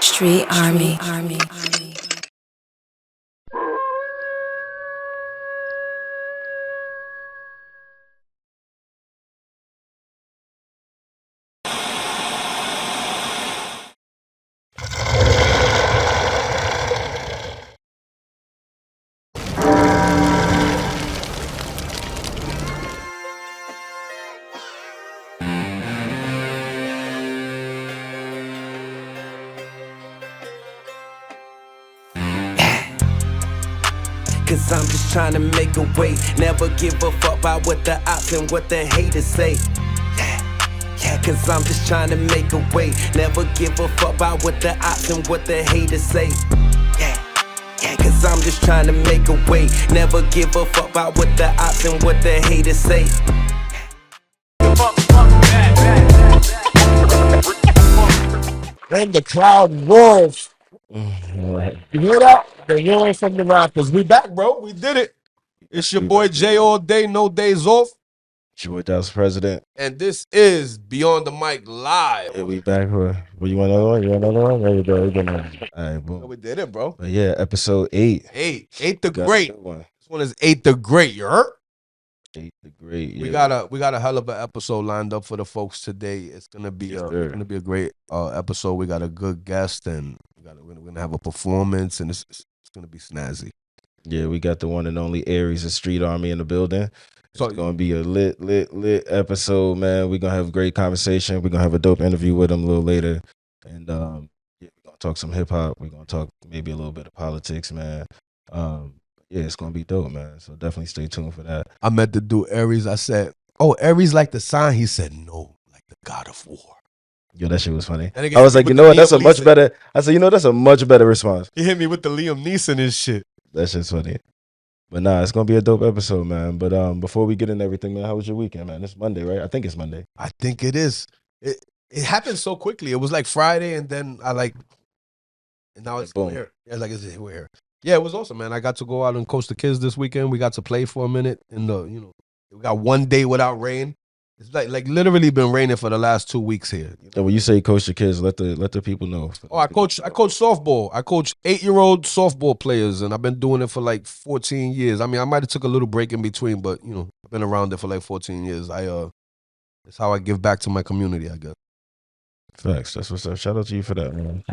Street Army. Cause I'm just trying to make a way. Never give a fuck about what the ops and what the haters say. Yeah, cause I'm just trying to make a way. Never give a fuck about what the ops and what the haters say. Yeah, cause I'm just trying to make a way. Never give a fuck about what the ops and what the haters say. Then the crowd roars. You hear that? They're yelling from the Raptors. We back, bro. We did it. It's your boy Jay all day, no days off. It's your boy Dallas President. And this is Beyond the Mic Live. Yeah, we back. What you want another one? You want another one? There you go. All right, boom. We did it, bro. But yeah, episode 8. Eight the Got Great. a good one. This one is 8 the Great. You heard? 8 the Great. Yeah. We got a hell of an episode lined up for the folks today. It's gonna be a great episode. We got a good guest, and we're gonna have a performance, and it's gonna be snazzy. Yeah, we got the one and only Aries of Street Army in the building. So it's gonna be a lit episode, man. We're gonna have a great conversation. We're gonna have a dope interview with him a little later, and yeah, we're gonna talk some hip hop. We're gonna talk maybe a little bit of politics, man. Yeah, it's gonna be dope, man. So definitely stay tuned for that. I met the dude Aries. I said, "Oh, Aries like the sign." He said, "No, like the God of War." Yo, that shit was funny. Again, I was like, you know what? That's a much Neeson. better. I said, you know, that's a much better response. He hit me with the Liam Neeson and shit. That shit's funny. But nah, it's gonna be a dope episode, man. But before we get into everything, man, how was your weekend, man? It's Monday, right? I think it's Monday. I think it is. It happened so quickly. It was like Friday, and then and now it's boom. here. Yeah, like we're here. Yeah, it was awesome, man. I got to go out and coach the kids this weekend. We got to play for a minute in we got one day without rain. It's like literally been raining for the last 2 weeks here. And when you say coach the kids, let the people know. Oh, I coach softball. I coach 8-year-old softball players, and I've been doing it for like 14 years. I mean, I might have took a little break in between, but I've been around it for like 14 years. It's how I give back to my community, I guess. Facts. That's what's up. Shout out to you for that, man.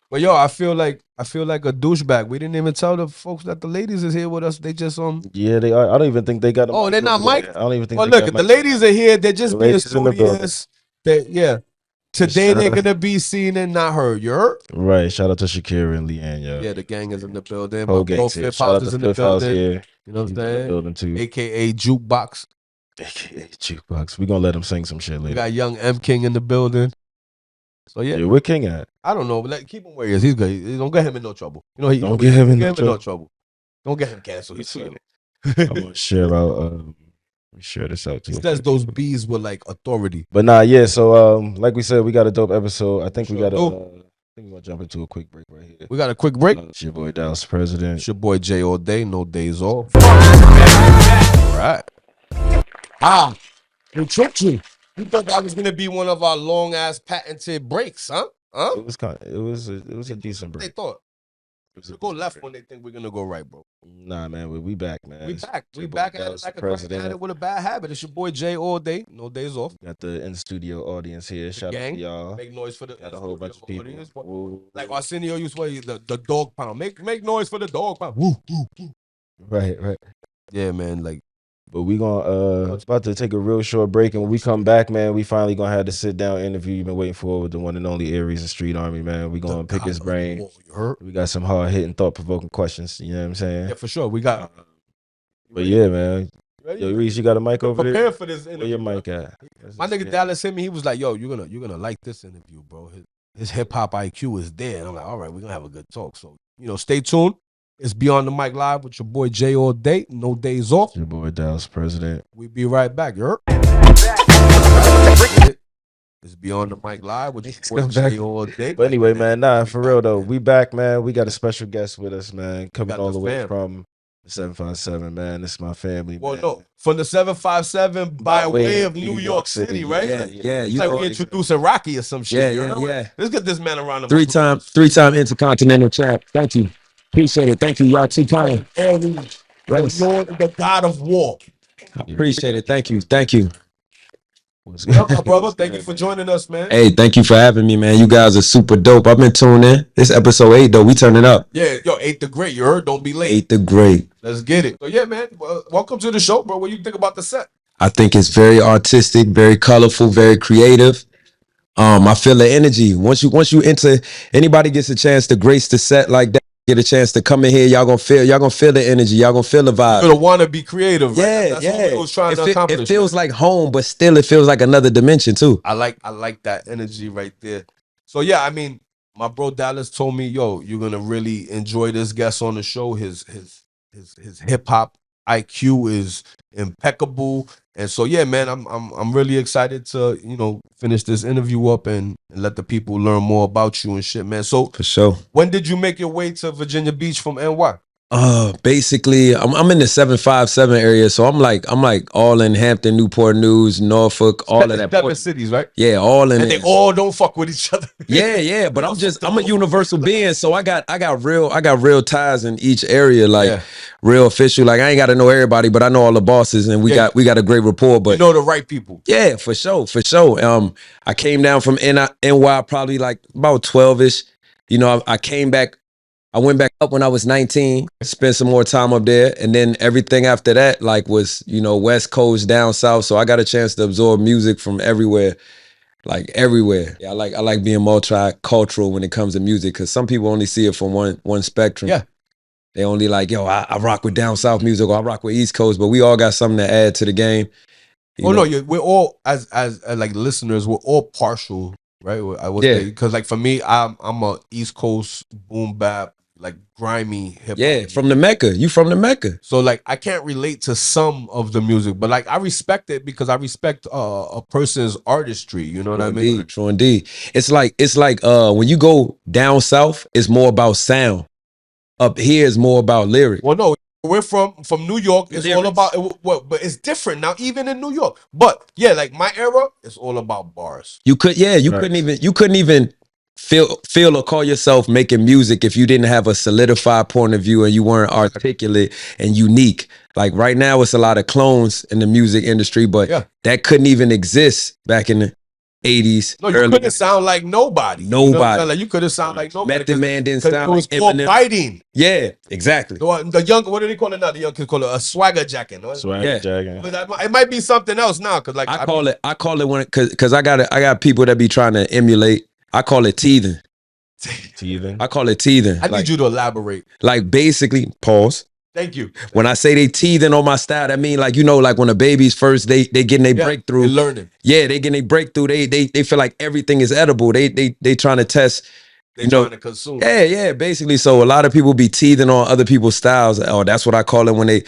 But yo, I feel like a douchebag. We didn't even tell the folks that the ladies is here with us. They just Yeah, they are. I don't even think they got. Oh, they're not mic'd? I don't even think. Well, look, the ladies are here. They're just being studious. Today they're gonna be seen and not heard. You heard? Right. Shout out to Shakira and Leanne, yo. Yeah, the gang is in the building. Whole gang's here. Fifth House is in the building. Here. You know what I'm saying? Building too. AKA Jukebox. AKA Jukebox. We gonna let him sing some shit later. We got Young M King in the building. So yeah, where King at? I don't know, but keep him where he is. He's good. Don't get him in no trouble. Don't get him in no trouble. Don't get him canceled. He's sweet. I'm gonna share out. Share this out too. He says those bees were like authority. But nah, yeah. So like we said, we got a dope episode. I think we got I think we're gonna jump into a quick break right here. We got a quick break. It's your boy Dallas President. It's your boy Jay all day, no days off. All right. We tricked you. You thought that was gonna be one of our long ass patented breaks, huh? It was a decent break. They thought. We go left when they think we're gonna go right, bro. Nah, man, we back, man. We back at it like a with a bad habit. It's your boy Jay all day, no days off. Got the in studio audience here. Shout out to y'all. Make noise for the got a whole bunch of people. Audience. Like Arsenio used to say, the dog pound. Make noise for the dog pound. Woo, woo, woo. Right. Yeah, man. But we gonna it's about to take a real short break, and when we come back, man, we finally gonna have the sit down interview you've been waiting for with the one and only Aries of Street Army, man. We gonna pick his brain. We got some hard hitting, thought provoking questions. You know what I'm saying? Yeah, for sure. We got. But yeah, man. Yo, Reese, you got a mic over there? Prepare for this interview. Where your mic at? My nigga Dallas hit me. He was like, "Yo, you're gonna like this interview, bro. His hip hop IQ is there." And I'm like, "All right, we're gonna have a good talk." So stay tuned. It's Beyond the Mic Live with your boy Jay all day, no days off. Your boy Dallas President. We be right back, you heard? It's Beyond the Mic Live with your boy Jay all day. But anyway, man, nah, for real though, we back, man. We got a special guest with us, man, coming all the way from 757, man. This is my family. Well, man. no, from the 757 by way of New York City, right? Yeah, It's you like know, we introducing Rocky or some shit. Yeah, you yeah, know? yeah. Let's get this man around the three-time intercontinental champ. Thank you. Appreciate it. Thank you. Y'all too kind. Race. Lord, the God of War. Appreciate it. Thank you. Thank you. What's What up, my brother? Thank you for joining us, man. Hey, thank you for having me, man. You guys are super dope. I've been tuned in. This episode 8, though. We turning up. Yeah, yo, 8 the Great. You heard? Don't be late. 8 the Great. Let's get it. So yeah, man. Well, welcome to the show, bro. What you think about the set? I think it's very artistic, very colorful, very creative. I feel the energy. Once you enter, anybody gets a chance to grace the set like that, get a chance to come in here, y'all gonna feel the energy, y'all gonna feel the vibe. You're gonna want to be creative, right? Yeah, That's yeah. what we was trying to accomplish. It feels like home, but still it feels like another dimension too. I like that energy right there. So yeah, I mean, my bro Dallas told me, yo, you're gonna really enjoy this guest on the show. His hip hop IQ is impeccable. And so yeah, man, I'm really excited to, finish this interview up and let the people learn more about you and shit, man. So For sure. when did you make your way to Virginia Beach from NY? Basically, I'm in the 757 area, so I'm like all in Hampton, Newport News, Norfolk, all of that. Seven cities, right? Yeah, all in And there. they all don't fuck with each other. Yeah, but I'm a universal being, so I got real ties in each area, like Yeah. real official. Like I ain't got to know everybody, but I know all the bosses, and we Yeah. got a great rapport. But You know the right people. yeah, for sure. I came down from NY probably like about 12ish. I came back. I went back up when I was 19, spent some more time up there, and then everything after that like was, West Coast, down south. So I got a chance to absorb music from everywhere, like everywhere. Yeah, I like being multicultural when it comes to music, because some people only see it from one spectrum. Yeah. They only like, yo, I rock with down south music, or I rock with East Coast, but we all got something to add to the game. We're all as like listeners, we're all partial, right? I would say, because like for me, I'm a East Coast boom bap, like grimy hip hop. Yeah, from the Mecca. You from the Mecca. So like I can't relate to some of the music, but like I respect it because I respect a person's artistry. You know what I mean? True indeed. It's like when you go down south, it's more about sound. Up here is more about lyrics. Well, no, we're from New York. It's all about but it's different now, even in New York. But yeah, like my era, it's all about bars. You couldn't even feel or call yourself making music if you didn't have a solidified point of view and you weren't articulate and unique. Like right now, it's a lot of clones in the music industry, but Yeah. that couldn't even exist back in the 80s. No, you early. couldn't sound like nobody. You know what I'm Nobody. saying? Like you couldn't sound like nobody. Method Man didn't 'cause sound it was like called Eminem. biting. Yeah, exactly. The young, what do they call it now? The young kids call it a swagger jacket. Swag Yeah. Jagging. But it might be something else now, because like I call it when because I got people that be trying to emulate. I call it teething. Teething. I call it teething. I need you to elaborate. Like basically, pause. Thank you. When I say they teething on my style, that mean like like when the babies first they getting their breakthrough. You're learning. Yeah, they getting their breakthrough. They feel like everything is edible. They trying to test. They're trying to consume. Yeah, basically. So a lot of people be teething on other people's styles. Oh, that's what I call it when they,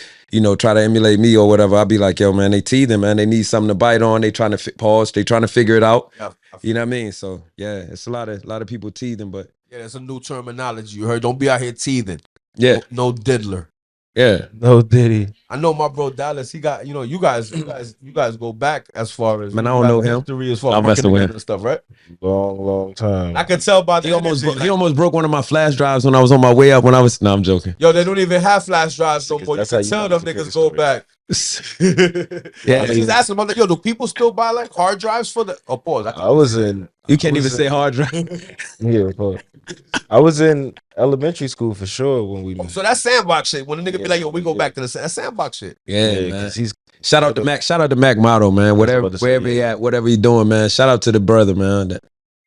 try to emulate me or whatever. I'll be like, yo, man, they teething, man. They need something to bite on. They trying to pause. They trying to figure it out. Yeah, You know what I mean? So yeah, it's a lot of people teething, but yeah, that's a new terminology. You heard? Don't be out here teething. yeah, No diddler. yeah. No Diddy. I know my bro Dallas. He got, you guys go back as far as Man, I don't know him. history as far I'm as messing with him. and stuff, right? Long time. I could tell by the He almost energy, he almost broke one of my flash drives when I was on my way up. No, I'm joking. yo, they don't even have flash drives no more. You That's can how you tell know them it's a niggas good go story. back. Yeah. I was just asking, I'm like, yo, do people still buy like hard drives for the? Oh, pause. I was in. You can't I was even say in- hard drive. Yeah, pause. I was in elementary school for sure when we met. So that's sandbox shit. When a nigga be Yeah. like, yo, we go back to that's sandbox shit. Yeah, man. because he's Shout out to Mac. Shout out to Mac Motto, man. Whatever, about to say, wherever he yeah. at, whatever he doing, man. Shout out to the brother, man.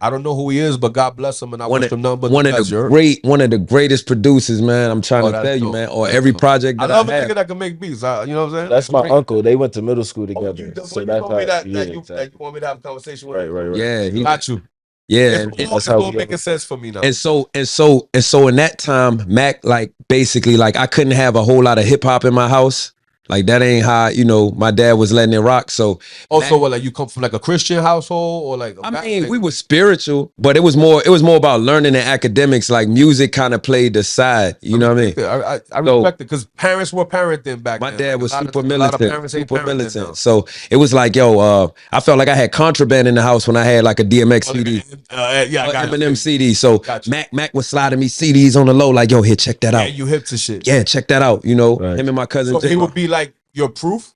I don't know who he is, but God bless him, and I One wish of, him nothing but one the of best, you the heard? one of the greatest producers, man. I'm trying Oh, to that's tell you, dope. man. Or That's every dope. project I that love I a have. nigga that can make beats. You know what I'm saying? that's my uncle. They went to middle school Oh, together. you, So you that's told me how. that, Yeah, that you want me to have a conversation with him. right. Yeah, he, Got you. yeah. It's And, all, that's it's how all we making ever- sense for me now. and so in that time, Mac, like basically, like I couldn't have a whole lot of hip hop in my house. Like that ain't how, you know, my dad was letting it rock. So Also, what, like you come from like a Christian household or like? I mean, we were spiritual, but it was more about learning and academics. Like music kind of played the side. You know what I mean? I respect it because parents were parenting back My then. dad Like, was a lot super of parents ain't militant. parenting now. So it was like, yo, I felt like I had contraband in the house when I had like a DMX CD. Yeah, I got Eminem you. CD. So Got you. Mac was sliding me CDs on the low, like, yo, here, check that Yeah, out. you hip to shit. Yeah, check that out. You know, Right. him and my cousin, So he would be like your proof.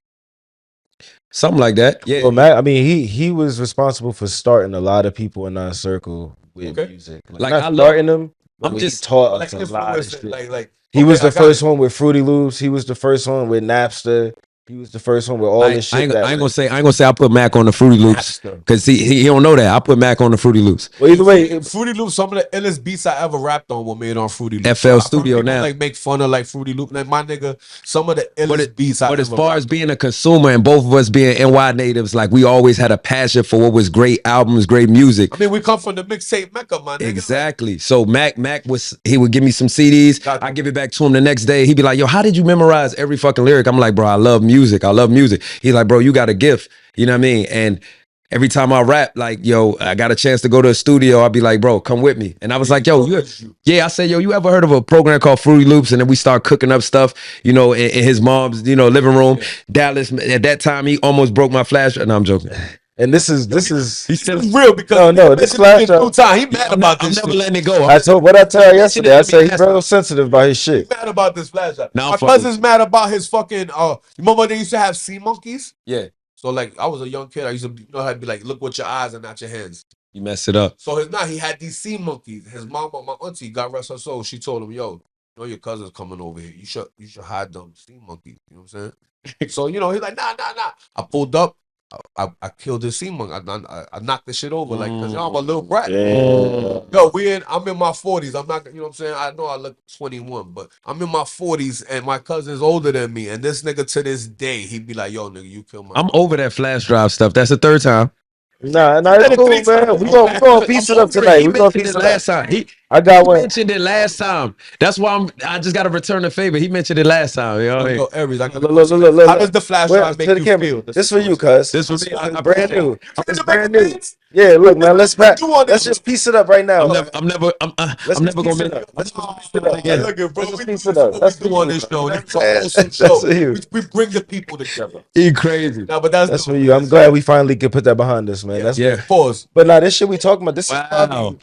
something like that. Yeah. Well, Mac, I mean, he was responsible for starting a lot of people in our circle with Okay. music. Like, not I love- starting them. I'm but just- he taught Like us a lot of influencer, shit. like He was okay, the I got first it. one with Fruity Loops. He was the first one with Napster. He was the first one with all this I shit. ain't gonna say I put Mac on the Fruity Loops Napster. because he don't know that. I put Mac on the Fruity Loops. Well, either way, Fruity Loops, some of the illest beats I ever rapped on were made on Fruity Loops. FL I've heard Studio people, now. like make fun of like Fruity Loops. Like my nigga, some of the illest beats I But as ever far rapped as being a consumer and both of us being NY natives, like we always had a passion for what was great albums, great music. I mean, we come from the mixtape Mecca, my nigga. Exactly. So Mac he would give me some CDs. Gotcha. I give it back to him the next day. He'd be like, yo, how did you memorize every fucking lyric? I'm like, bro, I love music. He's like, bro, you got a gift. You know what I mean? And every time I rap, like, yo, I got a chance to go to a studio, I'll be like, bro, come with me. And I was like, yo, I said, yo, you ever heard of a program called Fruity Loops? And then we start cooking up stuff, you know, in his mom's, you know, living room. Dallas, at that time, he almost broke my flash. No, I'm joking. and this is He's still real because No, this flash drive- He mad about I'm this never shit. letting it go. I told what I tell you yesterday. I said he's Last real time. sensitive about his shit. Mad about this flash drive. Nah, I'm My fucking- cousin's mad about his fucking. You remember they used to have sea monkeys? Yeah, So like, I was a young kid. I used to, you know, how to be like, look with your eyes and not your hands. you messed it up. So he had these sea monkeys. His mama, my auntie, God rest her soul, she told him, yo, you know your cousin's coming over here. You should hide them sea monkeys. You know what I'm saying? So, you know, he's like, nah. I pulled up. I killed this sea monkey. I knocked this shit over like, cause I'm a little brat. Yo, I'm in my 40s. I'm not, you know what I'm saying? I know I look 21, but I'm in my 40s and my cousin's older than me. And this nigga to this day, he'd be like, yo, nigga, you killed my I'm over that flash drive stuff. That's the third time. Nah, it's cool, man. We gonna piece it up tonight. He We gonna mentioned piece it it last up. time. I got one. Mentioned it last time. That's why I just got to return the favor. He mentioned it last time. You know what I mean? Yo, Aries, I Look. how does the flash Wait, drive make to the you camera. feel? This for you, cuz. This for me. It's brand new. It's to brand make new. beats? Yeah, look, man. Let's Let's just piece it up right now. I'm never Let's gonna piece make it up. Let's just piece it up. Yeah. Look at bro, Let's just we piece do it up. what That's we do for on you. this show. It's a That's wholesome for show. you. We bring the people together. He crazy. Now, but that's for you. I'm glad we finally could put that behind us, man. That's Yeah. Pause. But now this shit we talking about. This is Wow. probably.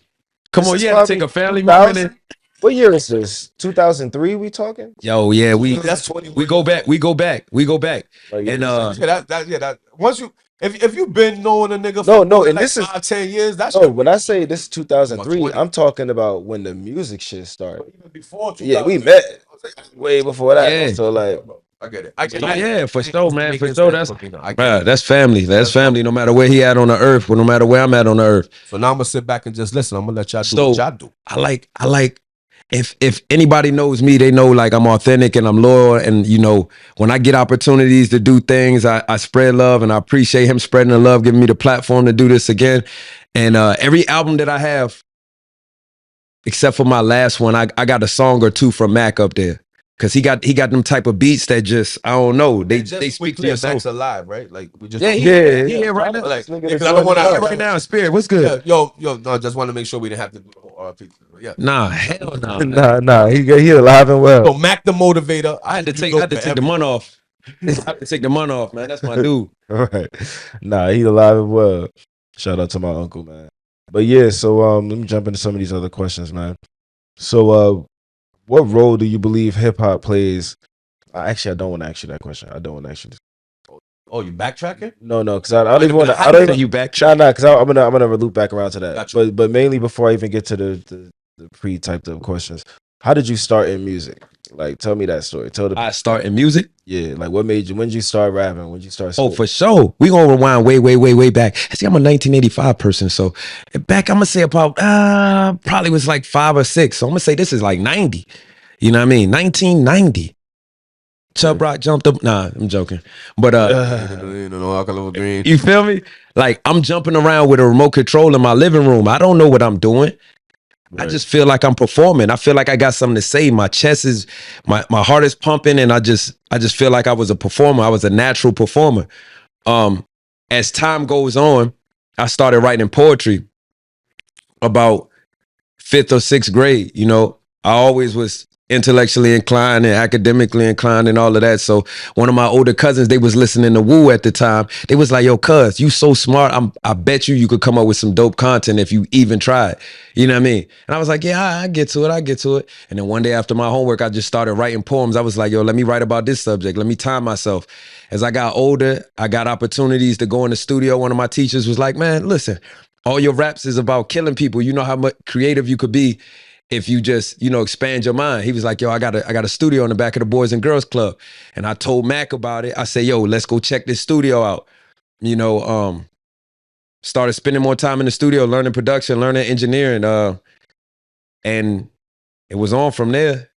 Come this on, is you had to probably take a family 2000? moment. What year is this? 2003. We talking? Yo, yeah, That's 20. we go back. Like, And that once you if you've been knowing a nigga No, for no, more than and like this is- 5-10 years, that's no. When I say this is 2003, 20. I'm talking about when the music shit started. even before. Yeah, we 2000. met way before that. Yeah. So like, I get it. yeah, for sure, man. For sure, that's I get bruh, it. that's family. That's family. No matter where he at on the earth, no matter where I'm at on the earth. So now I'm gonna sit back and just listen. I'm gonna let y'all do So- what y'all do. I like if anybody knows me, they know like I'm authentic and I'm loyal. And you know, when I get opportunities to do things, I spread love, and I appreciate him spreading the love, giving me the platform to do this again. And every album that I have, except for my last one, I got a song or two from Mac up there. Cause he got them type of beats that just I don't know. They speak to your soul. Max alive, right? Like we just Yeah, yeah. he here right now. Like, Nigga, yeah, 'cause this I don't want one to up. Right now, Spirit, what's good? Yo, no, just want to make sure we didn't have to do the whole RP. Yeah. Nah, hell no. nah. He alive and well. So Mac the Motivator. I had to take the month off. I had to take the month off, man. That's my dude. All right. Nah, he alive and well. Shout out to my uncle, man. But yeah, so let me jump into some of these other questions, man. So what role do you believe hip hop plays? Actually, I don't want to ask you that question. I don't want to ask you this. Oh, you backtracking? No, because I don't even want to. I don't even. You back? Nah, because I'm gonna loop back around to that. Gotcha. But mainly before I even get to the pre-typed up questions, how did you start in music? Like, tell me that story. Tell the I start in music. yeah, like what made you? When did you start rapping? When did you start? Oh, spitting? for sure. We gonna rewind way back. See, I'm a 1985 person, so back I'm gonna say about probably was like 5 or 6. So I'm gonna say this is like 90. You know what I mean? 1990. Chubb Rock jumped up. Nah, I'm joking. But Green. you feel me? Like I'm jumping around with a remote control in my living room. I don't know what I'm doing. I just feel like I'm performing. I feel like I got something to say. My chest is, my heart is pumping, and I just feel like I was a performer. I was a natural performer. As time goes on, I started writing poetry about 5th or 6th grade. You know, I always was intellectually inclined and academically inclined and all of that. So one of my older cousins, they was listening to Wu at the time. They was like, yo, cuz, you so smart. I bet you could come up with some dope content if you even tried. You know what I mean? And I was like, yeah, I get to it. And then one day after my homework, I just started writing poems. I was like, yo, let me write about this subject. Let me time myself. As I got older, I got opportunities to go in the studio. One of my teachers was like, man, listen, all your raps is about killing people. You know how much creative you could be if you just, you know, expand your mind. He was like, yo, I got a studio in the back of the Boys and Girls Club. And I told Mac about it. I said, yo, let's go check this studio out. You know, started spending more time in the studio, learning production, learning engineering. And it was on from there.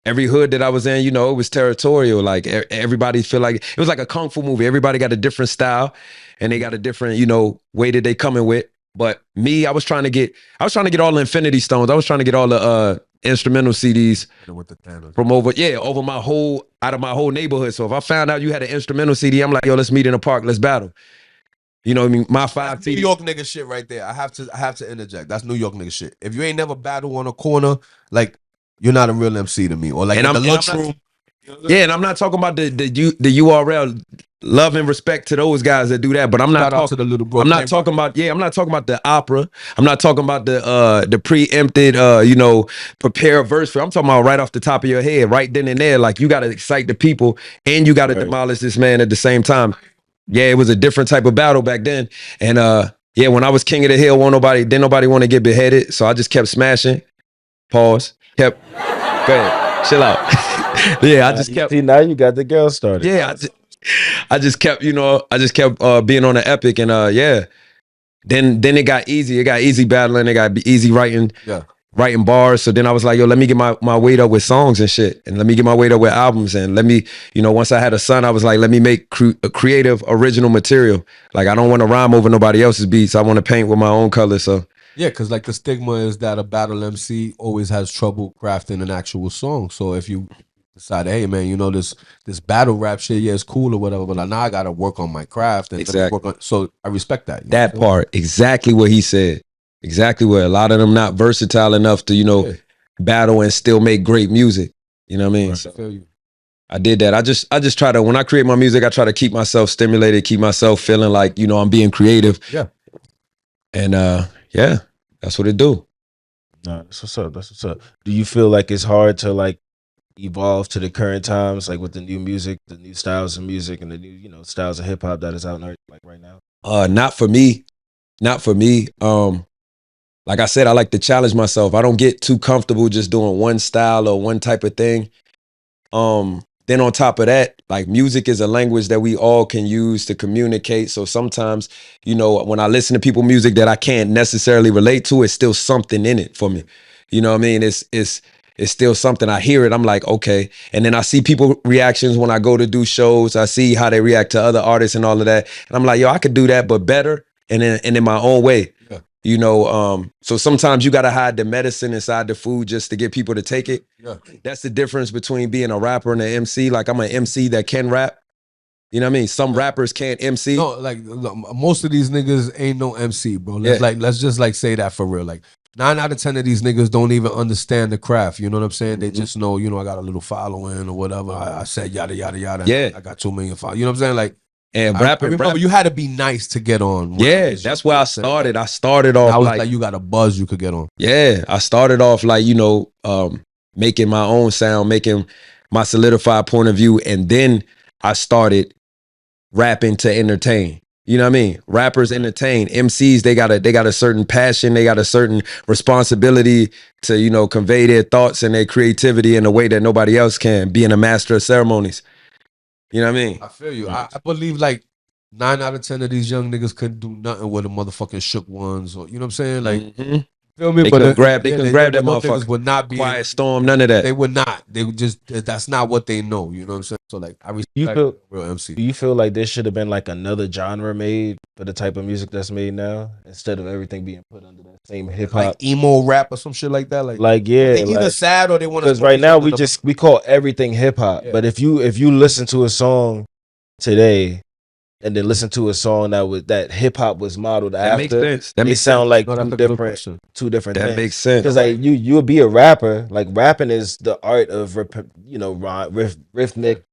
Every hood that I was in, you know, it was territorial. Like everybody feel like it was like a kung fu movie. Everybody got a different style and they got a different, you know, way that they coming with. But me, I was trying to get all the Infinity Stones. I was trying to get all the instrumental CDs from out of my whole neighborhood. So if I found out you had an instrumental CD, I'm like, yo, let's meet in the park, let's battle. You know what I mean? My 5 CDs. New York nigga shit right there. I have to interject. That's New York nigga shit. If you ain't never battle on a corner, like, you're not a real MC to me. Or like in the lunchroom. Yeah, and I'm not talking about the URL. Love and respect to those guys that do that, but I'm not talking to the little bro. I'm not talking about the opera. I'm not talking about the preempted prepare a verse for. I'm talking about right off the top of your head, right then and there. Like you gotta excite the people and you gotta demolish this man at the same time. Yeah, it was a different type of battle back then. And yeah, when I was king of the hill, didn't nobody want to get beheaded. So I just kept smashing. Pause. Go ahead. Chill out. Yeah, I just kept. See, now you got the girl started. Yeah, I just kept, being on the epic, and yeah. Then it got easy. It got easy battling. It got easy writing bars. So then I was like, yo, let me get my weight up with songs and shit, and let me get my weight up with albums, and let me, once I had a son, I was like, let me make creative, original material. Like I don't want to rhyme over nobody else's beats. I want to paint with my own color. So. Yeah, because like the stigma is that a battle MC always has trouble crafting an actual song. So if you decide, hey man, this battle rap shit, yeah, it's cool or whatever, but now I gotta work on my craft and exactly. So I respect that. That part, exactly what he said. Exactly what a lot of them not versatile enough to, battle and still make great music. You know what I mean? Right. So, I feel you. I did that. I just try to, when I create my music, I try to keep myself stimulated, keep myself feeling like, I'm being creative. Yeah. And yeah, that's what it do. No, that's what's up. Do you feel like it's hard to like evolve to the current times, like with the new music, the new styles of music, and the new, styles of hip hop that is out like right now? Not for me. Like I said, I like to challenge myself. I don't get too comfortable just doing one style or one type of thing. Then on top of that, like music is a language that we all can use to communicate. So sometimes, when I listen to people's music that I can't necessarily relate to, it's still something in it for me. You know what I mean? It's still something. I hear it, I'm like, okay. And then I see people reactions when I go to do shows. I see how they react to other artists and all of that. And I'm like, yo, I could do that, but better and in my own way. Yeah. So sometimes you got to hide the medicine inside the food just to get people to take it. Yeah. That's the difference between being a rapper and an MC. Like I'm an MC that can rap. You know what I mean? Some rappers can't MC. No, like most of these niggas ain't no MC, bro. Let's just say that for real. Like 9 out of 10 of these niggas don't even understand the craft. You know what I'm saying? They just know, I got a little following or whatever. I said yada yada yada. Yeah. I got 2 million followers. You know what I'm saying? Like, and I remember you had to be nice to get on. Yeah, that's where I started. I started off like you got a buzz you could get on. Yeah, I started off like, making my own sound, making my solidified point of view. And then I started rapping to entertain. You know what I mean? Rappers entertain. MCs, they got a certain passion. They got a certain responsibility to, convey their thoughts and their creativity in a way that nobody else can, being a master of ceremonies. You know what I mean? I feel you. I believe like 9 out of 10 of these young niggas couldn't do nothing with the motherfucking Shook Ones, or you know what I'm saying? Like Feel me? They But couldn't grab. They yeah, couldn't grab that those niggas motherfucker. would not be. Quiet Storm. None of that. They would not. They would just. That's not what they know. You know what I'm saying? So like, I respect You feel- real MC. Do you feel like there should have been like another genre made for the type of music that's made now, instead of everything being put under that same hip hop? Like emo rap or some shit like that. Like Yeah, they either like, sad or they want to. because right now we call everything hip hop. Yeah. But if you listen to a song today and then listen to a song that hip hop was modeled That makes after, sense. That they makes sound like No, that's two a good different question. that things. makes sense. Because like you would be a rapper. Like rapping is the art of rhythmic,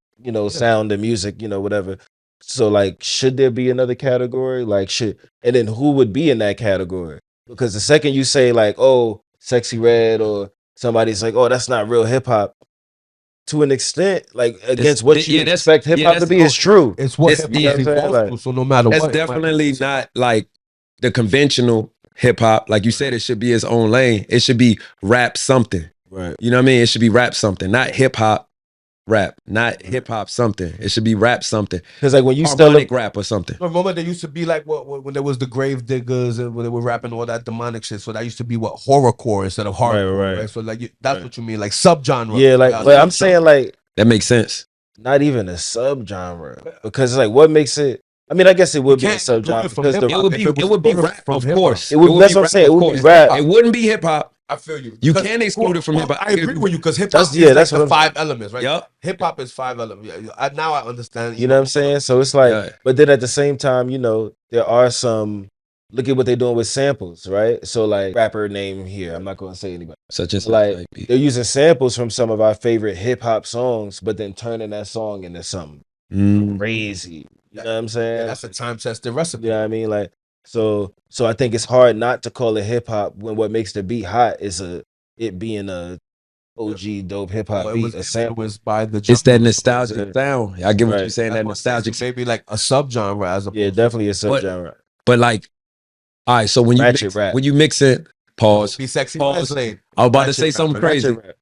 sound and music, whatever. So like, should there be another category? And then who would be in that category? Because the second you say like, oh, Sexy Red, or somebody's like, oh, that's not real hip hop, to an extent, like against what you expect hip hop to be, is true. It's what It's- hip hop yeah, is I'm saying, evolved like, to, so no matter That's what, definitely not like the conventional hip hop. Like you said, it should be its own lane. It should be rap something. Right. You know what I mean? It should be rap something, not hip hop rap, not hip hop something. It should be rap something, Because like when you still harmonic rap or something. Remember, there used to be like when there was the Grave Diggers and when they were rapping all that demonic shit. So that used to be what horrorcore instead of hardcore. Right. So like that's what you mean, like subgenre. yeah, like, but I'm saying like That makes sense. not even a subgenre, because like what makes it? I mean, I guess it would be a can't do it subgenre from because hip-hop. It would be rap, from of hip-hop. course. It would- that's be what I'm rap, saying, it of would be course. rap. It wouldn't be hip hop. I feel you. You Because- can't exclude it from well, hip hop. I agree with you because hip hop That's- is yeah, like that's the what I'm- 5 elements, right? Yup. Hip hop is 5 elements. Yeah, now I understand. You know what I'm saying? So it's like, Yeah. but then at the same time, there are some. Look at what they're doing with samples, right? So like, rapper name here, I'm not going to say anybody. Such and such. Like, they're using samples from some of our favorite hip hop songs, but then turning that song into something crazy. You know what I'm saying? Yeah, that's a time tested recipe. You know what I mean? Like, so I think it's hard not to call it hip hop when what makes the beat hot is it being a OG dope hip hop But it beat, was a sample. influenced by the It's that jungle. nostalgic sound. I get what Right. you're saying. That That's what I'm saying. nostalgic. So maybe like a subgenre as a Yeah, definitely a subgenre. But like, all right. So when you Ratchet mix, rap. when you mix it, pause. be sexy. Pause. Lane. I was about to Ratchet say rap, something ratchet crazy. Ratchet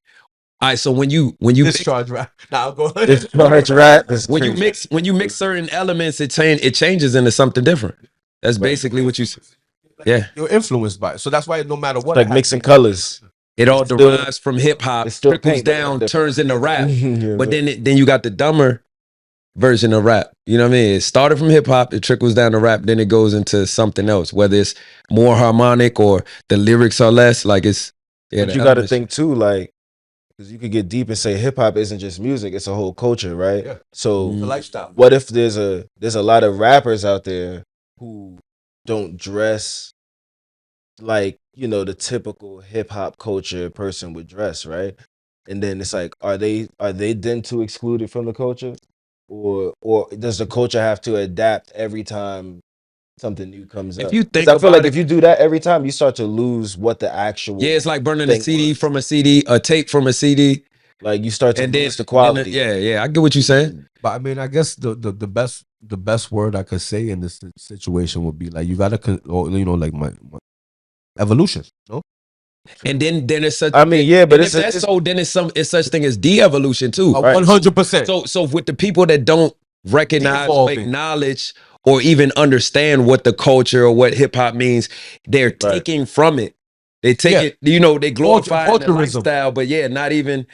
All right. So when you mix, Discharge rap. Now go ahead. Discharge rap is when you crazy. mix certain elements, it changes into something different. That's basically what you. Yeah. You're influenced by it. So that's why no matter what, Like it has mixing to be- colors. It all Still- derives from hip hop, it's still trickles paint, but down, different. turns into rap. Yeah, But then you got the dumber version of rap. You know what I mean? It started from hip hop, it trickles down to rap, then it goes into something else, whether it's more harmonic or the lyrics are less. Like it's yeah. but the you got to elements- think too, like, because you could get deep and say hip hop isn't just music; it's a whole culture, right? Yeah. So, the lifestyle. what if there's a lot of rappers out there who don't dress like the typical hip hop culture person would dress, right? And then it's like, are they then too excluded from the culture, or does the culture have to adapt every time something new comes If up? you 'Cause think I feel about like it- if you do that every time, you start to lose what the actual Yeah, it's like burning a thing CD was. from a CD, a tape from a CD, Like, you start to and then lose the quality. yeah, I get what you're saying. But I mean, I guess the best word I could say in this situation would be like you gotta like my evolution. No, And then it's such. I mean, yeah, but and it's if that's so, then it's such thing as de-evolution too. Right. 100%. So with the people that don't recognize, or Devolving. acknowledge, or even understand what the culture or what hip hop means, they're Right. taking from it. They take Yeah. it, they glorify the Culturism. lifestyle, but yeah, not even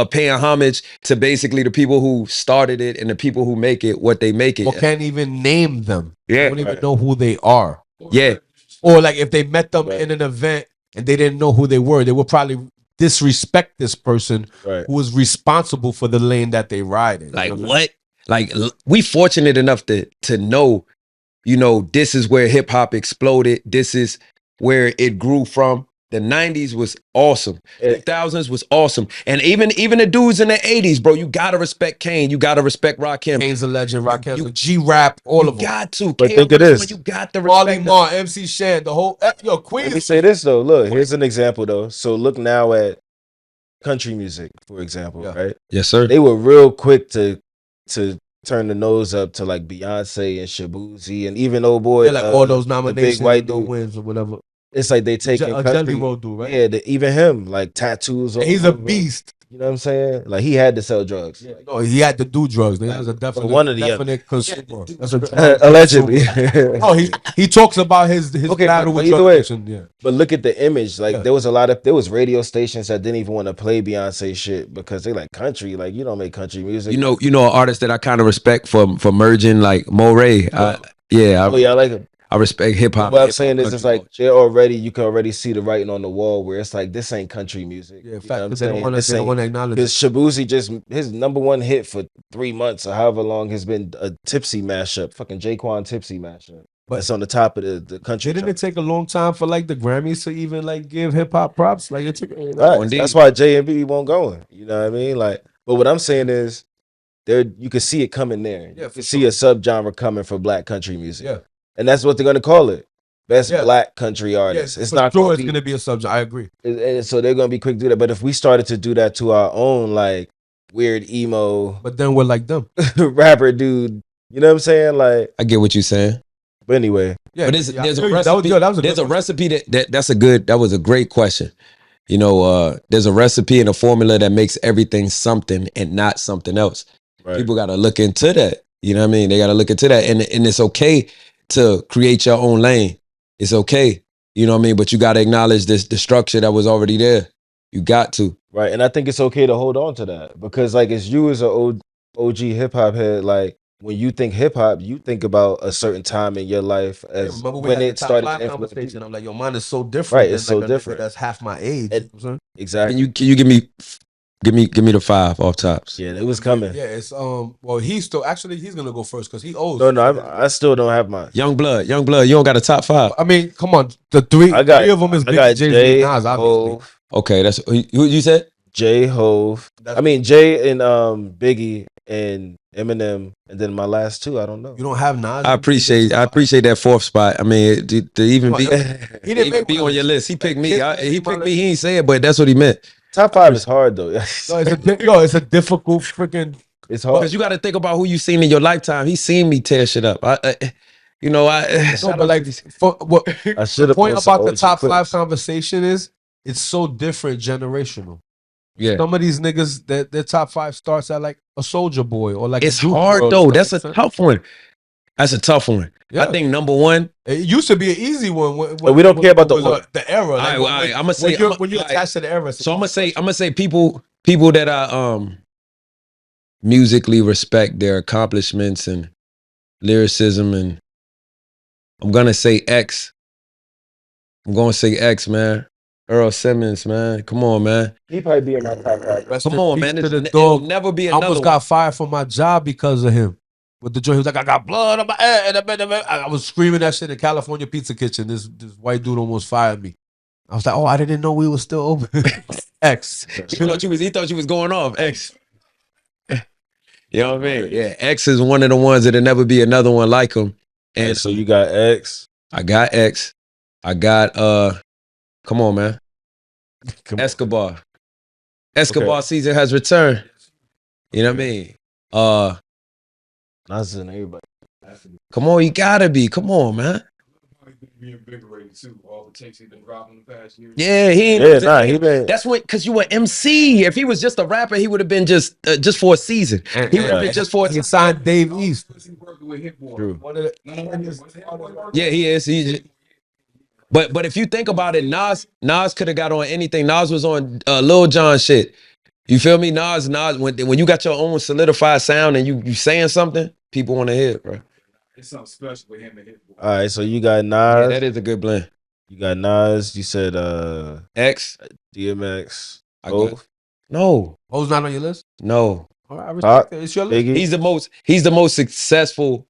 paying homage to basically the people who started it and the people who make it what they make it. or can't even name them. Yeah. Don't even Right. know who they are. Yeah, Or like if they met them Right. in an event and they didn't know who they were, they would probably disrespect this person Right. who is responsible for the lane that they ride in. like You know what? Like we fortunate enough to know, this is where hip hop exploded. This is where it grew from. The 90s was awesome. Yeah. 2000s was awesome. And even the dudes in the 80s, bro, you gotta respect Kane. You gotta respect Rakim. Kane's a legend, Rakim, You- G-Rap, all You of them. got to. But KRS think of this. One, you got to Marley respect them. Marl, MC Shan, the whole Let me Queens. say this though. Look, here's an example though. So look now at country music, for example, Yeah. right? Yes, sir. They were real quick to turn the nose up to like Beyonce and Shabuzi and even old boy. Yeah, like all those the nominations, big white no dude. wins or whatever. It's like they take A Jelly Roll dude, right? Yeah, even him like tattoos. all And he's a over. beast. You know what I'm saying? Like he had to sell drugs. Like, No, he had to do drugs. He has a definite, one or the other. definite consumer. That's a allegedly. Oh, he talks about his Okay, battle but with either drug way- addiction. Yeah, But look at the image. Like Yeah. there was radio stations that didn't even want to play Beyonce shit because they like country. Like you don't make country music. You know an artist that I kind of respect for merging, like Moray. Oh yeah, I like it. I respect hip hop. What I'm saying is, it's like you can already see the writing on the wall where it's like this ain't country music. yeah. You In know fact, what I'm they don't saying? want This to. They don't ain't- want to acknowledge Because it. Shabuzi his number one hit for 3 months or however long has been a Tipsy mashup, fucking Jaquan Tipsy mashup. But- That's on the top of the country. Didn't chart. it take a long time for like the Grammys to even like give hip hop props? Like it took. Right. Indeed. That's why J&B won't go in. You know what I mean? Like, but what I'm saying is, there you can see it coming there. Yeah, You for can see a subgenre coming for black country music. Yeah. And that's what they're gonna call it. Best Yeah. black country artist. Yes, It's for not sure. gonna It's be, going to be a subject. I agree. and so they're gonna be quick to do that. But if we started to do that to our own like weird emo But then we're like them. rapper dude, you know what I'm saying? Like, I get what you're saying. but anyway, Yeah, But there's yeah, a I agree. recipe. That was a There's good a one. recipe that was a great question. You know, there's a recipe and a formula that makes everything something and not something else. right. People got to look into that. You know what I mean? They got to look into that, and it's okay to create your own lane. It's okay. You know what I mean? But you got to acknowledge the structure that was already there. You got to. Right. And I think it's okay to hold on to that because, like, as you as an OG hip hop head, like, when you think hip hop, you think about a certain time in your life as Remember we when had it the top started five to influence conversation. people. I'm like, yo, mine is so different. Right, than, it's so like, a nigga different. That's half my age. And- You know what I'm saying? Exactly. Can you give me the 5 off tops? Yeah, it was coming. Yeah, it's well, he's still actually he's gonna go first because he owes. No, I still don't have mine. Young blood. You don't got a top 5. I mean, come on, the three I got- three of them is I Big got Jay Jay, Nas, obviously. Hove, Okay, that's who you said. Jay Hove. That's- I mean Jay and Biggie and Eminem, and then my last two, I don't know. You don't have Nas. I appreciate that 4th spot. I mean, to even be He didn't make be my on your list. He picked me. Like, He picked me. He ain't say it, but that's what he meant. Top 5 is hard though. No, it's a difficult freaking. It's hard. Because you got to think about who you seen in your lifetime. He seen me tear shit up. No, but like, for, what I should have point about the top 5 conversation is it's so different generational. yeah. Some of these niggas, their top 5 starts at like a Soldier Boy or like It's a Juice hard WRLD, though. you know That's a what I'm saying? tough one. That's a tough one. Yeah. I think number 1. It used to be an easy one. But we don't care about the was, order. the era. Like, All right, I'ma say- when you're all right. attached to the era. So I'm gonna say people that I musically respect their accomplishments and lyricism, and I'm gonna say X. I'm gonna say X, man. Earl Simmons, man. Come on, man. He probably be in my top 5. Rest Come in on, peace man. to the It'll dog. never be I another almost one. got fired from my job because of him. With the joint, he was like, "I got blood on my head." I was screaming that shit in California Pizza Kitchen. This white dude almost fired me. I was like, "Oh, I didn't know we were still open." X. He thought you was going off. X. You know what I mean? Yeah, X is one of the ones that'll never be another one like him. And And so you got X. I got X. I got come on, man. Come on. Escobar. Escobar season has returned. You know what I mean? Nas and everybody. Come on, you gotta be. Come on, man. Reinvigorated too. All the takes he's been dropping the past year. Yeah, he ain't. Yeah, nah, he been. That's what, because you were MC. If he was just a rapper, he would have been just for a season. He would have been just for a He signed Dave East. He working with Hit Boy. True. One of the, No, was Hit Boy working? Yeah, he is. But if you think about it, Nas could have got on anything. Nas was on Lil Jon shit. You feel me? Nas, when you got your own solidified sound and you saying something, people want to hear it, bro. It's something special with him and Hit Boy. All right, so you got Yeah, Nas. that is a good blend. You got Nas. You said X. DMX. I got, Hove, no, Ho's not on your list. no. All right, I respect it. It's your list. Biggie. He's the most successful.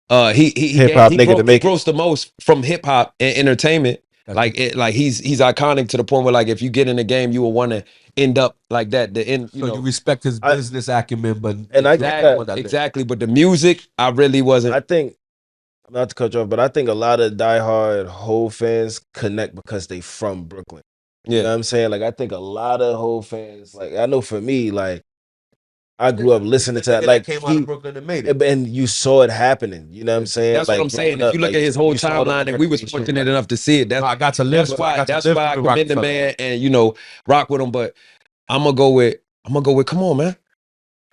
He Hip-hop nigga to make it. grossed the most from hip hop and entertainment. Like he's iconic to the point where, like, if you get in the game, you will want to end up like that. The end, you So know. you respect his I- business acumen, but And I get exactly, that. Exactly, but the music, I really wasn't. I think, not to cut you off, but I think a lot of diehard Hove fans connect because they from Brooklyn. You know Yeah, what I'm saying? Like, I think a lot of Hove fans, like, I know for me, like, I grew up listening to that. Like, came out of Brooklyn and made it. and you saw it happening. You know what I'm saying? that's like, what I'm saying. growing If you up, look like, at his whole you saw the timeline, and we was organization, fortunate enough to see it. I got to live. That's why I live commend the through man and, you know, rock with him. But I'm gonna go with. Come on, man.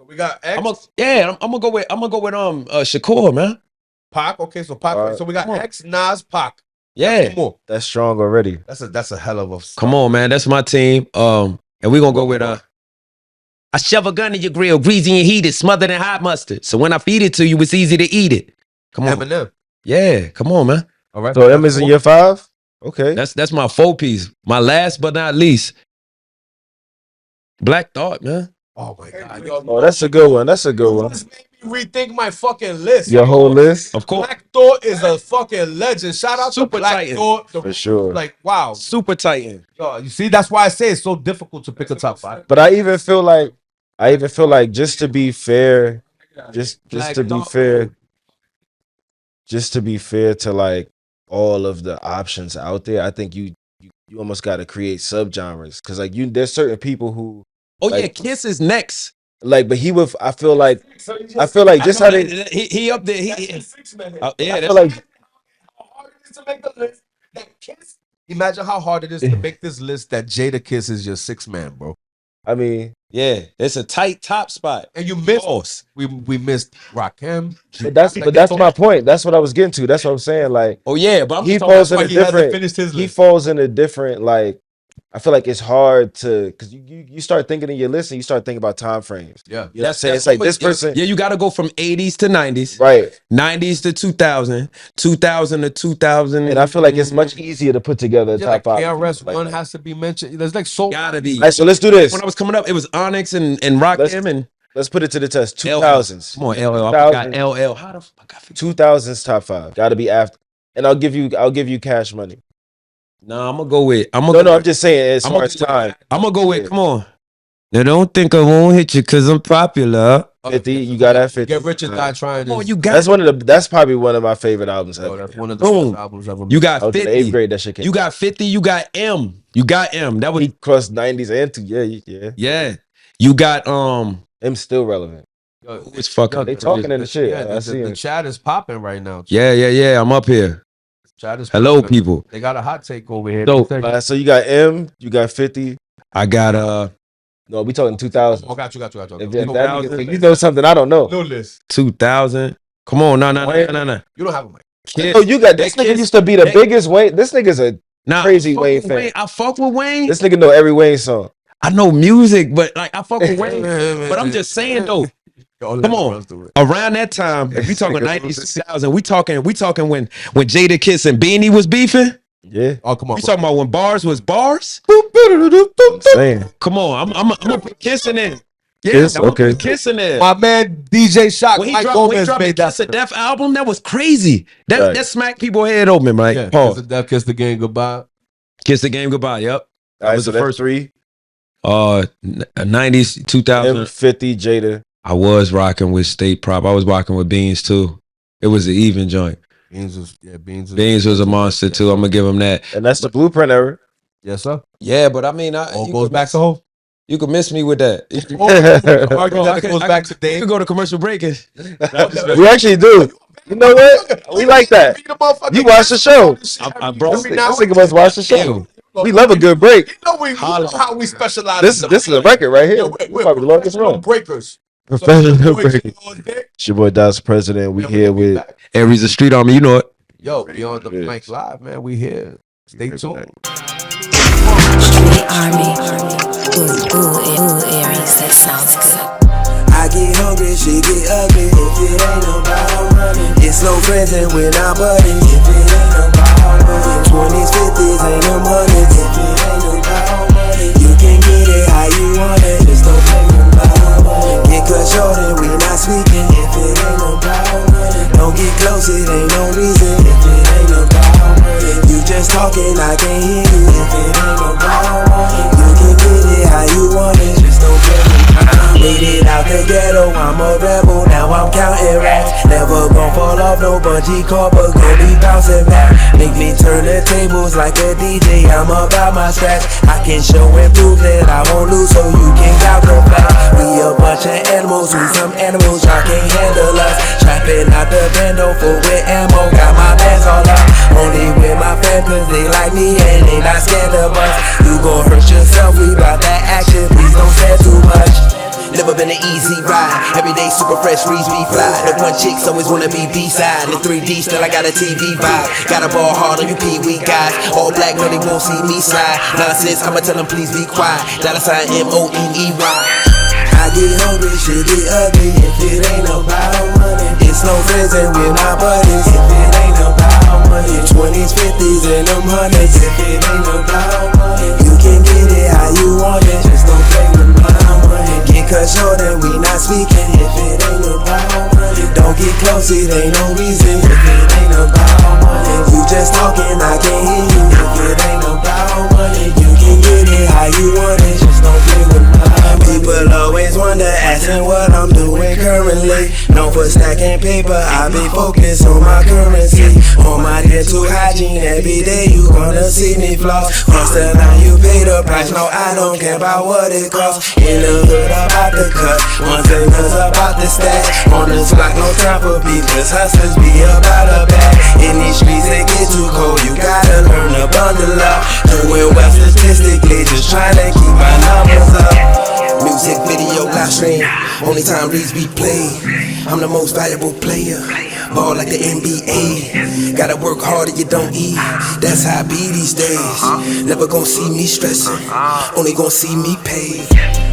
We got X, I'm gonna go with Shakur, man. Pac. Okay, so Pac. Alright. So we got Come on. X, Nas, Pac. Yeah. One more. That's strong already. That's a hell of a. Come on, man. That's my team. And we're gonna go with I shove a gun in your grill, greasy and heated, smothered in hot mustard. So when I feed it to you, it's easy to eat it. Come on. Eminem. Yeah, come on, man. All right. So M is in your 5? Okay. That's my 4-piece. My last but not least. Black Thought, man. Oh my God. Yo, Oh, that's a good one. That's a good one. This made me rethink my fucking list. Your whole list? Of course. Black Thought is a fucking legend. Shout out Super to Black Titan. Thought. For sure. Like, wow. Super Titan. Yo, you see, that's why I say it's so difficult to pick a top 5. But I even feel like just to be fair, just Black to be Thought. fair, just to be fair to like all of the options out there, I think you almost got to create subgenres because like there's certain people who Oh Like- yeah, Kiss is next. like, but he would. I feel like just how they. he up there. Yeah, I that's feel like Hard it is to make the list. That Kiss. Imagine how hard it is to make this list that Jada Kiss is your 6-man, bro. I mean, yeah, it's a tight top spot. And you missed. Pause. We missed Rakim. but that's my point. That's what I was getting to. That's what I'm saying. Like Oh yeah, but I'm he just talking falls about in a He hasn't different. finished his He list. falls in a different like. I feel like it's hard to because you start thinking in your list and you start thinking about time frames. Yeah. You know what I'm saying? It's like this person, Yeah, you got to go from 80s to 90s, right? 90s to 2000, 2000 to 2000. And I feel like it's much easier to put together a Yeah, top like 5. KRS Like One that. has to be mentioned. There's like so gotta be. All right, so let's do this. When I was coming up, it was Onyx and Rakim and Let's put it to the test. LL. 2000s. Come on, LL. I got 2000s. LL. How the fuck I forget? 2000s top 5. Got to be after. And I'll give you cash money. Nah, I'm gonna go with. No, I'm just saying as I'm far gonna as time. I'm gonna go with. Yeah. Come on. Now don't think I won't hit you because I'm popular. 50, you got that 50. Get Rich or Die Trying. Come on, is- you got. That's probably one of my favorite albums Oh, ever. that's one of the Boom. best albums ever. You got I was in the 50. 8th grade, that shit came. You got 50. You got M. You got M. That was He crossed 90s and two. Yeah. yeah. You got I'm still relevant. Yo, Who is fucking? They talking in the shit. Yeah, I see the it. chat is popping right now. Yeah. I'm up here. Chat is Hello, popping. people. They got a hot take over here. So- So you got M, you got 50. I got No, we talking 2000. Oh, got you. If that No nigga- if you know something I don't know. list. 2000. Come on, no. You don't have a mic. Kid. Oh, you got this That nigga kid- used to be the that- biggest Wayne. This nigga's a Nah, crazy I fuck Wayne with fan. I fuck with Wayne. this nigga know every Wayne song. I know music, but like I fuck with Wayne. But I'm just saying though, come on. Around that time, if we talking 90s, 2000, we talking when Jada Kiss and Beanie was beefing. Yeah. Oh, come on. We talking about when bars was bars. I'm saying. Come on, I'm gonna put Kiss in it. Yeah, Kiss? I'm gonna Okay. put Kiss in there. My man DJ Shock, When he Mike dropped the Gomez made Kiss that. of Death album, that was crazy. That Right. that smacked people head open, right? Yeah, Pause. Kiss the Death, Kiss the Game Goodbye. Kiss the game goodbye. Yep. All right, was so the that's first- 3. 90s, 2000. M50, Jada. I was rocking with State Prop. I was rocking with Beans too. It was an even joint. Beans Beans was a monster too. I'm gonna give him that. And that's the blueprint era. Yes, sir. Yeah, but I mean, All you goes could back miss- to home. You could miss me with that. You Argue that goes back to You Dave. could go to commercial break. And, We actually do. You know what? We like that. You watch the show. bro, This nigga must watch the show. Ew. We love a good break. You know how we specialize. This is a record right here. Yeah, We probably the longest professional run. breakers. Professional So, break. It's your boy Das President. We here with Aries the Street Army. You know it. Yo, Beyond the Mic Live, man. We here. Stay tuned. Street Army. Ooh, Aries, that sounds good. I get hungry, shit get ugly. If it ain't about money, it's no present when I'm buddies. If it ain't about money, 20s, 50s, ain't them hundreds. If it ain't about money, you can get it how you want it. Just don't play about money. Get cut short and we not speaking. If it ain't about money, don't get close, it ain't no reason. If it ain't about money, you just talking, I can't hear you. If it ain't about money, you can get it how you want it. Just don't play about money. Made it out the ghetto, I'm a rebel, now I'm counting racks. Never gon' fall off no bungee cord, but gon' be bouncing back. Make me turn the tables like a DJ, I'm about my scratch. I can show and prove that I won't lose, so you can count the facts. We a bunch of animals, we some animals, y'all can't handle us. Trapping out the bando full with ammo, got my bands all up. Only with my fam, cause they like me and they not scared of us. You gon' hurt yourself, we bout that action, please don't super fresh, Reese be fly. The one chicks always wanna be B-side. The 3D still I got a TV vibe. Gotta ball hard on you Pee-wee guys. All black, no they won't see me slide. Nonsense, I'ma tell them please be quiet. $sign MONEY. I get hungry, shit get ugly. If it ain't about money, it's no friends and we're not buddies. If it ain't about money, 20s, 50s and them hundreds. If it ain't about money, you can get it how you want it. Just don't play with my money. Get cut short and we not speaking. If it ain't about money, don't get close, it ain't no reason. If it ain't about money, you just talking, I can't hear you. If it ain't about money, you can get it how you want it. Just don't play with my money. People always wonder, asking what I'm doing currently. Known for stacking paper, I be focused on my currency. On my dental hygiene, every day you gonna see me floss. Cross the line, you pay the price, no I don't care about what it costs. In the hood, about the cut, one finger's about the stash. On this block, no time for beef, cause hustlers be about a bag. In these streets, they get too cold, you gotta learn to bundle up. Doing well statistically, just trying to keep my numbers up. Music, video, live stream, only time Reese be played. I'm the most valuable player, ball like the NBA. Gotta work harder, you don't eat, that's how I be these days. Never gon' see me stressing, only gon' see me paid.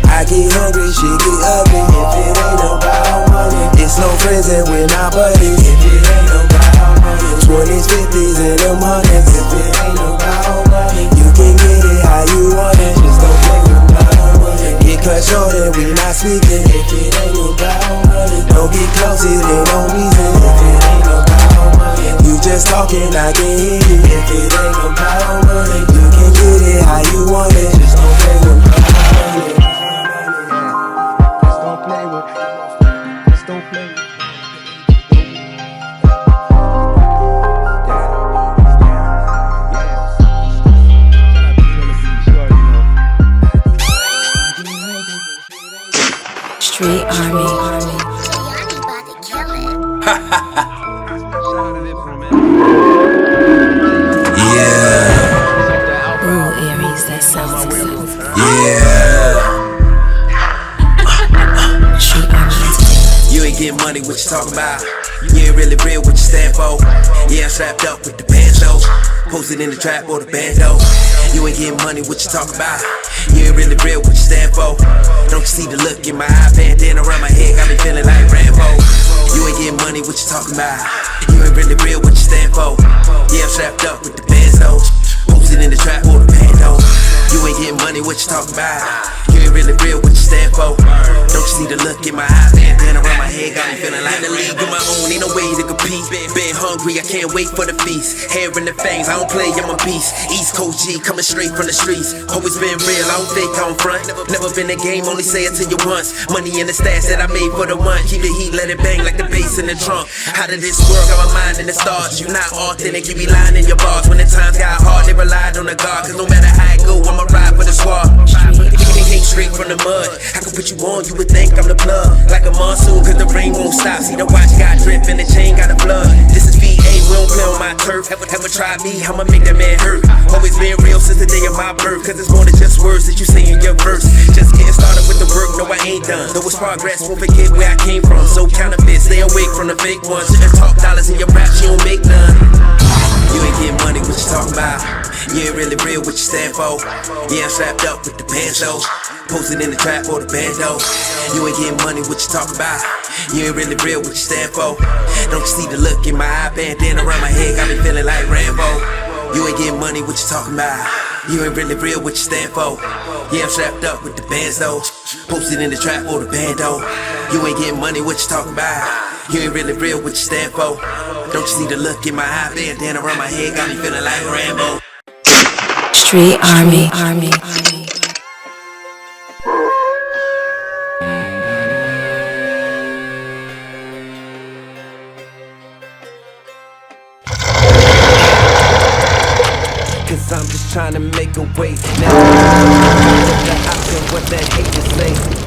I get hungry, shit get ugly. If it ain't about money, it's no friends and we're not buddies. If it ain't about money, 20s, 50s and them hundreds. If it ain't about money, you can get it how you want it. Just don't play with my money. Get cut short and we not speaking. If it ain't about money, don't get close, it ain't no reason. If it ain't about money, you just talking, I can hear you. If it ain't about money, you can get it how you want it. Just don't play with my money. Just don't play with it. Just don't play with it. Street Army. Yeah, Rural areas, that sounds good. yeah. Street Army Entertainment. You ain't getting money, what you talking about? You ain't really real, what you stand for? Yeah, I'm strapped up with the banjo, posted in the trap or the bando. You ain't getting money, what you talking about? You ain't really real, what you stand for? Don't you see the look in my eye, bandana around my head, got me feeling like Rambo. You ain't getting money, what you talking about? You ain't really real, what you stand for? Yeah, I'm strapped up with the banjo, posted in the trap or the bando. You ain't getting money, what you talking about? You ain't really real, what you stand for? Don't you see the look in my eye, bandana around my head, got me feeling like the league of my own, ain't no way to compete. Been hungry, I can't wait for the feast. Hair in the fangs, I don't play, I'm a beast. East Coast G, coming straight from the streets. Always been real, I don't fake, I don't front. Never been a game, only say it to you once. Money in the stash that I made for the one. Keep the heat, let it bang like the bass in the trunk. Out of this world, got my mind in the stars. You not authentic, you be lying in your bars. When the times got hard, they relied on the God. Cause no matter how it go, I'ma ride for the squad. Came straight from the mud. I can put you on, you would think I'm the plug. Like a monsoon, cause the rain won't stop. See the watch got drip and the chain got a flood. This is VA, we don't play on my turf. Ever try me, I'ma make that man hurt. Always been real since the day of my birth. Cause it's more than just words that you say in your verse. Just getting started with the work, no I ain't done. Though it's progress, won't forget where I came from. So counterfeit, stay awake from the fake ones. Shouldn't talk dollars in your rap, you don't make none. You ain't getting money, what you talking about? You ain't really real, what you stand for? Yeah, I'm strapped up with the banjo, posted in the trap or the bando. You ain't getting money, what you talking about? You ain't really real, what you stand for? Don't you see the look in my eye, bandana around my head, got me feeling like Rambo. You ain't getting money, what you talking about? You ain't really real, what you stand for? Yeah, I'm strapped up with the banjo, posted in the trap or the bando. You ain't getting money, what you talking about? You ain't really real, what you stand for? Don't you see the look in my eye, bandana around my head, got me feeling like Rambo. Street Army. Cause I'm just trying to make a way. Never what the option, what the haters say.